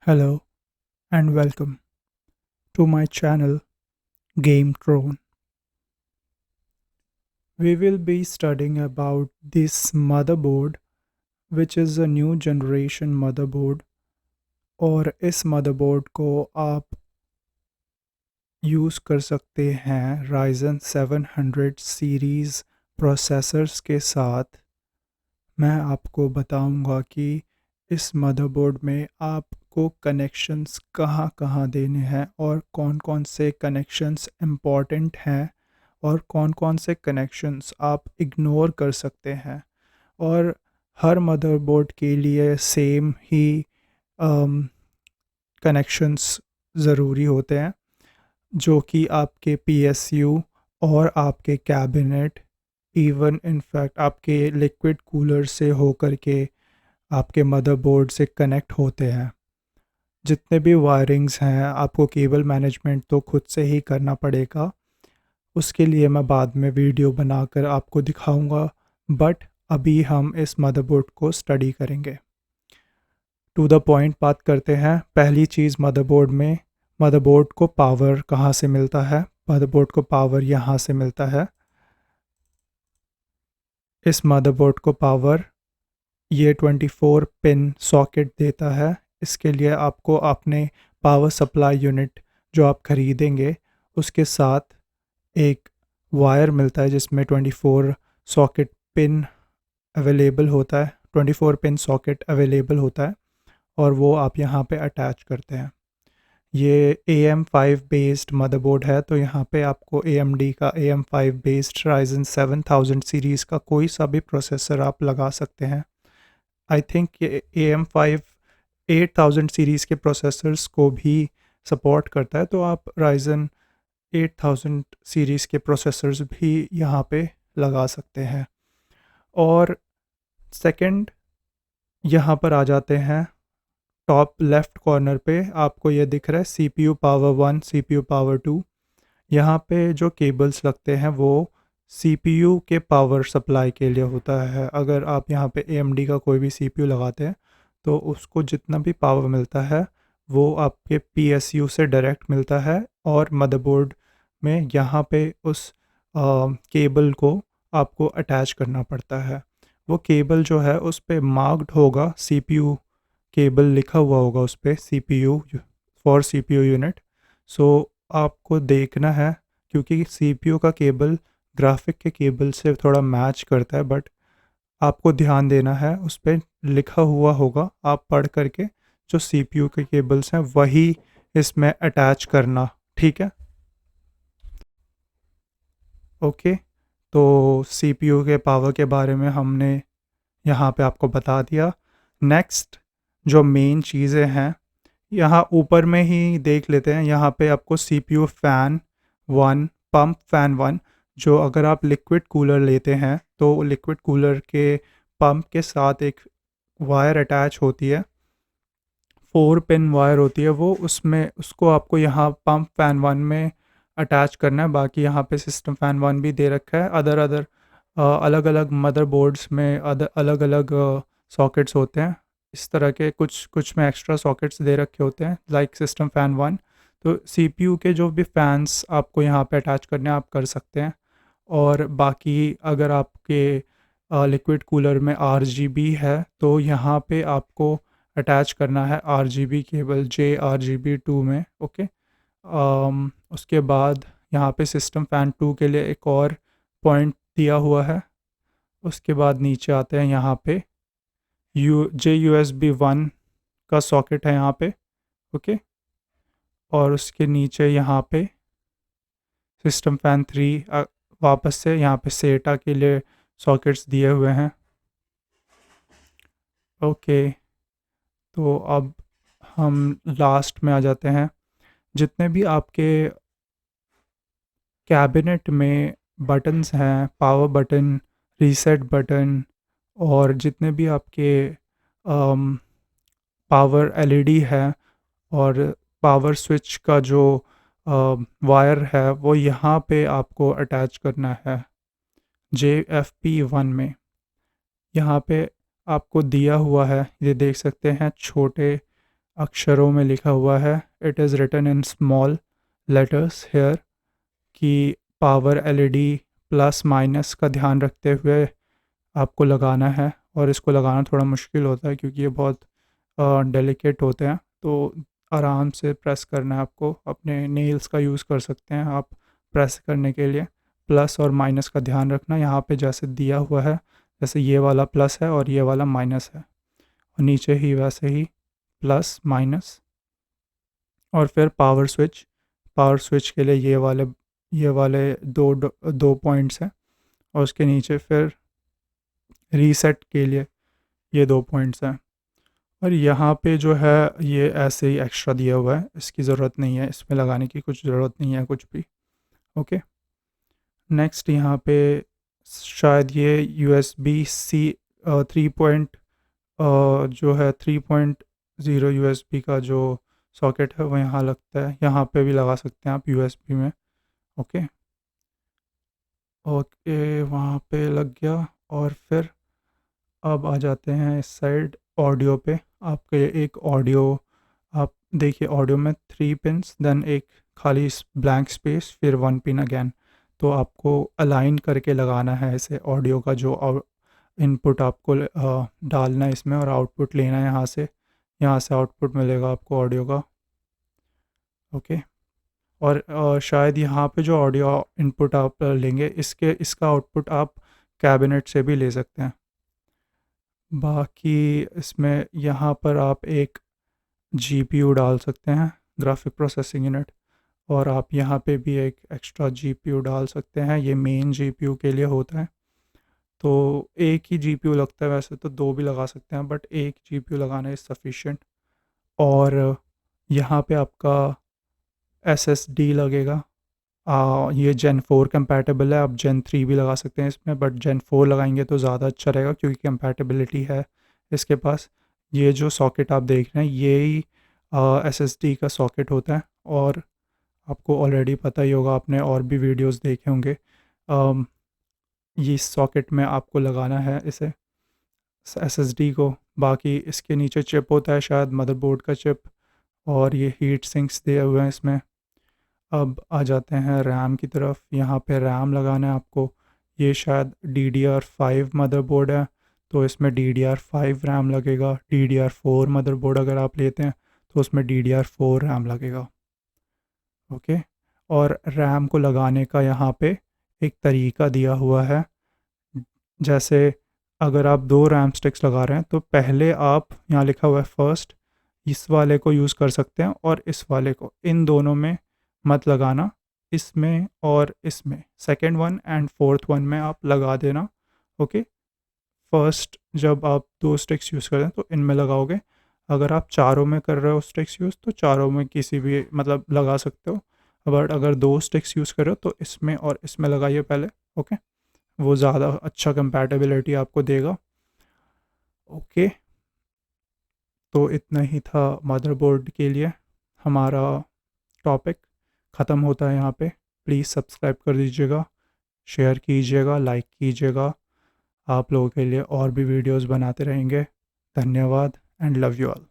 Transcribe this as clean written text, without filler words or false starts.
Hello and welcome to my channel Game Throne. We will be studying about this motherboard, which is a new generation motherboard, और इस motherboard को आप use कर सकते हैं Ryzen 700 series processors के साथ। मैं आपको बताऊंगा कि इस मदरबोर्ड में आपको कनेक्शंस कहाँ कहाँ देने हैं और कौन कौन से कनेक्शंस इम्पॉर्टेंट हैं और कौन कौन से कनेक्शंस आप इग्नोर कर सकते हैं। और हर मदरबोर्ड के लिए सेम ही कनेक्शंस ज़रूरी होते हैं, जो कि आपके पीएसयू और आपके कैबिनेट, इवन इनफैक्ट आपके लिक्विड कूलर से होकर के आपके मदरबोर्ड से कनेक्ट होते हैं। जितने भी वायरिंग्स हैं आपको केबल मैनेजमेंट तो खुद से ही करना पड़ेगा। उसके लिए मैं बाद में वीडियो बनाकर आपको दिखाऊंगा, बट अभी हम इस मदरबोर्ड को स्टडी करेंगे। टू द पॉइंट बात करते हैं। पहली चीज़, मदरबोर्ड को पावर कहाँ से मिलता है। मदरबोर्ड को पावर यहाँ से मिलता है। इस मदरबोर्ड को पावर ये 24 पिन सॉकेट देता है। इसके लिए आपको अपने पावर सप्लाई यूनिट जो आप ख़रीदेंगे उसके साथ एक वायर मिलता है जिसमें 24 सॉकेट पिन अवेलेबल होता है, 24 पिन सॉकेट अवेलेबल होता है और वो आप यहाँ पे अटैच करते हैं। ये AM5 बेस्ड मदरबोर्ड है, तो यहाँ पे आपको AMD का AM5 बेस्ड Ryzen 7000 सीरीज़ का कोई सा भी प्रोसेसर आप लगा सकते हैं। आई थिंक ये AM5 8000 सीरीज़ के प्रोसेसर्स को भी सपोर्ट करता है, तो आप Ryzen 8000 सीरीज़ के प्रोसेसर्स भी यहाँ पे लगा सकते हैं। और सेकंड, यहाँ पर आ जाते हैं टॉप लेफ़्ट कॉर्नर पे आपको ये दिख रहा है CPU पावर 1, CPU पावर 2। यहाँ पे जो केबल्स लगते हैं वो CPU के पावर सप्लाई के लिए होता है। अगर आप यहाँ पे AMD का कोई भी CPU लगाते हैं तो उसको जितना भी पावर मिलता है वो आपके PSU से डायरेक्ट मिलता है, और मदरबोर्ड में यहाँ पे उस केबल को आपको अटैच करना पड़ता है। वो केबल जो है उस पे मार्क्ड होगा, CPU केबल लिखा हुआ होगा उस पे, CPU फॉर CPU यूनिट। सो आपको देखना है, क्योंकि CPU का केबल ग्राफिक के केबल से थोड़ा मैच करता है, बट आपको ध्यान देना है उस पे लिखा हुआ होगा, आप पढ़ करके जो CPU के केबल्स हैं वही इसमें अटैच करना, ठीक है। ओके, तो CPU के पावर के बारे में हमने यहाँ पे आपको बता दिया। नेक्स्ट जो मेन चीज़ें हैं यहाँ ऊपर में ही देख लेते हैं। यहाँ पे आपको CPU फ़ैन 1, पंप फ़ैन 1, जो अगर आप लिक्विड कूलर लेते हैं तो लिक्विड कूलर के पंप के साथ एक वायर अटैच होती है, 4 पिन वायर होती है वो, उसमें उसको आपको यहाँ पंप फ़ैन 1 में अटैच करना है। बाकी यहाँ पे सिस्टम फ़ैन 1 भी दे रखा है। अदर अलग अलग मदरबोर्ड्स में अलग अलग सॉकेट्स होते हैं। इस तरह के कुछ कुछ में एक्स्ट्रा सॉकेट्स दे रखे होते हैं, लाइक सिस्टम फ़ैन 1। तो CPU के जो भी फ़ैन्स आपको यहाँ पे अटैच करने हैं आप कर सकते हैं। और बाकी अगर आपके लिक्विड कूलर में RGB है तो यहाँ पे आपको अटैच करना है RGB केबल JRGB2 में। ओके, उसके बाद यहाँ पे सिस्टम फ़ैन 2 के लिए एक और पॉइंट दिया हुआ है। उसके बाद नीचे आते हैं, यहाँ पे JUSB1 का सॉकेट है यहाँ पे। ओके, और उसके नीचे यहाँ पे सिस्टम फ़ैन 3 वापस से यहाँ पे सेटा के लिए सॉकेट्स दिए हुए हैं। ओके, तो अब हम लास्ट में आ जाते हैं। जितने भी आपके कैबिनेट में बटन्स हैं, पावर बटन, रीसेट बटन, और जितने भी आपके पावर LED है और पावर स्विच का जो वायर है वो यहाँ पे आपको अटैच करना है JFP1 में। यहाँ पे आपको दिया हुआ है, ये देख सकते हैं छोटे अक्षरों में लिखा हुआ है, it is written in small letters here, कि पावर एलईडी प्लस माइनस का ध्यान रखते हुए आपको लगाना है। और इसको लगाना थोड़ा मुश्किल होता है क्योंकि ये बहुत डेलिकेट होते हैं, तो आराम से प्रेस करना है आपको। अपने नेल्स का यूज़ कर सकते हैं आप प्रेस करने के लिए। प्लस और माइनस का ध्यान रखना, यहाँ पे जैसे दिया हुआ है, जैसे ये वाला प्लस है और ये वाला माइनस है, और नीचे ही वैसे ही प्लस माइनस। और फिर पावर स्विच के लिए ये वाले दो पॉइंट्स हैं, और उसके नीचे फिर रीसेट के लिए ये दो पॉइंट्स हैं। और यहाँ पे जो है ये ऐसे ही एक्स्ट्रा दिया हुआ है, इसकी ज़रूरत नहीं है, इसमें लगाने की कुछ ज़रूरत नहीं है कुछ भी। ओके, नेक्स्ट यहाँ पे शायद ये USB-C 3 जो है 3.0 USB का जो सॉकेट है वो यहाँ लगता है, यहाँ पे भी लगा सकते हैं आप USB में। ओके ओके, वहाँ पे लग गया। और फिर अब आ जाते हैं इस साइड ऑडियो पे। आपके एक ऑडियो, आप देखिए ऑडियो में 3 पिन्स, देन एक खाली ब्लैंक स्पेस, फिर 1 पिन अगेन। तो आपको अलाइन करके लगाना है इसे, ऑडियो का जो इनपुट आपको डालना है इसमें और आउटपुट लेना है यहाँ से आउटपुट मिलेगा आपको ऑडियो का। ओके, और शायद यहाँ पे जो ऑडियो इनपुट आप लेंगे इसका आउटपुट आप कैबिनेट से भी ले सकते हैं। बाकी इसमें यहाँ पर आप एक जीपीयू डाल सकते हैं, ग्राफिक प्रोसेसिंग यूनिट, और आप यहाँ पे भी एक एक्स्ट्रा जीपीयू डाल सकते हैं। ये मेन जीपीयू के लिए होता है, तो एक ही जीपीयू लगता है, वैसे तो दो भी लगा सकते हैं बट एक जीपीयू लगाना इज़ सफिशिएंट। और यहाँ पे आपका एसएसडी लगेगा। ये जेन 4 कंपैटिबल है, आप जेन 3 भी लगा सकते हैं इसमें, बट जेन 4 लगाएंगे तो ज़्यादा अच्छा रहेगा क्योंकि कंपैटिबिलिटी है इसके पास। ये जो सॉकेट आप देख रहे हैं ये ही एसएसडी का सॉकेट होता है, और आपको ऑलरेडी पता ही होगा, आपने और भी वीडियोस देखे होंगे। अम, ये सॉकेट में आपको लगाना है इसे, एसएसडी को। बाकी इसके नीचे चिप होता है, शायद मदरबोर्ड का चिप, और ये हीट सिंक्स दिए हुए हैं इसमें। अब आ जाते हैं रैम की तरफ। यहाँ पे रैम लगाना है आपको। ये शायद DDR5 मदरबोर्ड है, तो इसमें DDR5 रैम लगेगा। DDR4 मदरबोर्ड अगर आप लेते हैं तो उसमें DDR4 रैम लगेगा। ओके, और रैम को लगाने का यहाँ पे एक तरीका दिया हुआ है। जैसे अगर आप दो रैम स्टिक्स लगा रहे हैं तो पहले आप, यहाँ लिखा हुआ है फर्स्ट, इस वाले को यूज़ कर सकते हैं और इस वाले को, इन दोनों में मत लगाना, इसमें और इसमें, second one and fourth one में आप लगा देना। ओके, फर्स्ट जब आप दो स्टिक्स यूज़ करें तो इनमें लगाओगे। अगर आप चारों में कर रहे हो स्टिक्स यूज़ तो चारों में किसी भी मतलब लगा सकते हो, बट अगर दो स्टिक्स यूज़ कर रहे हो तो इसमें और इसमें लगाइए पहले। ओके, वो ज़्यादा अच्छा कंपैटिबिलिटी आपको देगा। ओके, तो इतना ही था मदरबोर्ड के लिए। हमारा टॉपिक ख़त्म होता है यहाँ पे। प्लीज़ सब्सक्राइब कर दीजिएगा, शेयर कीजिएगा, लाइक कीजिएगा। आप लोगों के लिए और भी वीडियोस बनाते रहेंगे। धन्यवाद एंड लव यू ऑल।